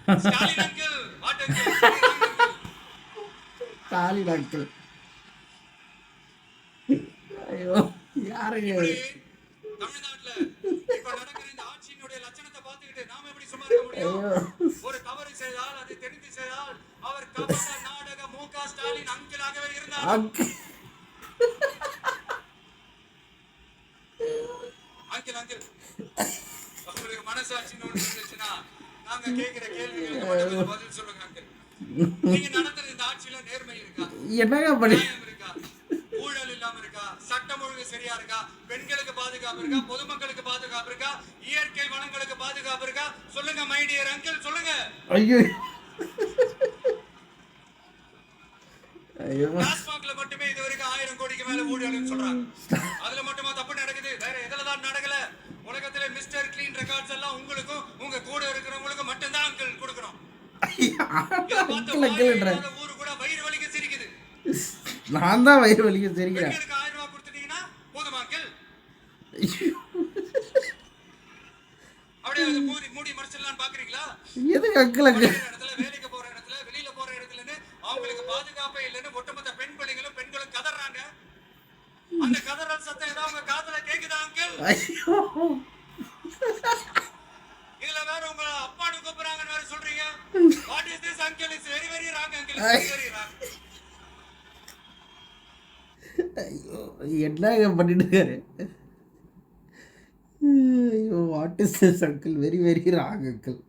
Stalin uncle what uncle Stalin uncle. ஐயோ யாருங்க தமிழ்நாட்டுல இப்ப நடக்கிற இந்த ஆட்சியினுடைய லட்சணத்தை பார்த்துக்கிட்டு நாம எப்படி சும்மா இருக்க முடியும்? ஒரு தவறு செய்தால் அதை தெரிந்து செய்தால் அவர் கபட நாடக மு.க. ஸ்டாலின் அங்கிளாகவே இருந்தார். அங்கிள் அங்கிள் உங்களுக்கு மனசாட்சின்னு ஒண்ணு இருந்துச்சுன்னா நாங்க கேட்கிற கேள்விகளுக்கு பதில் சொல்லுங்க அங்கிள். நீங்க நடத்துற இந்த ஆட்சியில நேர்மை இருக்கா? என்னங்க பண்ணி இருக்கா? ஊழல் இல்லாம இருக்கா? சட்டம் ஒழுங்கு சரியா இருக்கா? பெண்களுக்கு பாதுகாப்பு இருக்கா? பொதுமக்களுக்கு பாதுகாப்பு இருக்கா? இயற்கை வளங்களுக்கு பாதுகாப்பு இருக்கா? சொல்லுங்க மை டியர் அங்கிள் சொல்லுங்க. ஐயோ ஐயோ டாஸ்மாக்ல மட்டுமே இது வரைக்கும் 1000 கோடிக்கு மேல ஊழல்னு சொல்றாங்க. அதுல மட்டுமா தப்பு நடக்குது? வேற எதுல தான் நடக்கல? உலகத்துல மிஸ்டர் கிளீன் ரெக்கார்ட்ஸ் எல்லாம் உங்களுக்கும் உங்க கூட இருக்கிறவங்களுக்கு மட்டும் தான் அங்கிள் கொடுக்கணும். ஊரு கூட வயிறு வலிக்க சிரிக்குது. நான் தான் வயிறு வலிக்க சிரிக்கிறேன். 1000 ரூபாய் கொடுத்துட்டீங்கன்னா போதுமா அங்கிள்? அப்படியே மூடி மறைச்சிடலாம்னு பாக்குறீங்களா? எதுக்கு அங்கிள் இடத்துல வேலைக்கு போற இடத்துல வெளியில போற இடத்துலன்னு அவங்களுக்கு பாதுகாப்பே இல்லைன்னு ஒட்டுமொத்த பெண் பெண்களும் கதறாங்க. அந்த கதறல் சத்தம் ஏதாவது உங்க காதுல கேக்குதா அங்கிள்? இதுல வேற உங்க அப்பாடு கூப்பிடுறாங்கன்னு வேற சொல்றீங்க. What is this uncle? It's very very wrong uncle. Very wrong. ஐயோ என்னங்க பண்ணிட்டு இருக்காரு? ஐயோ what is this uncle? Very very wrong uncle.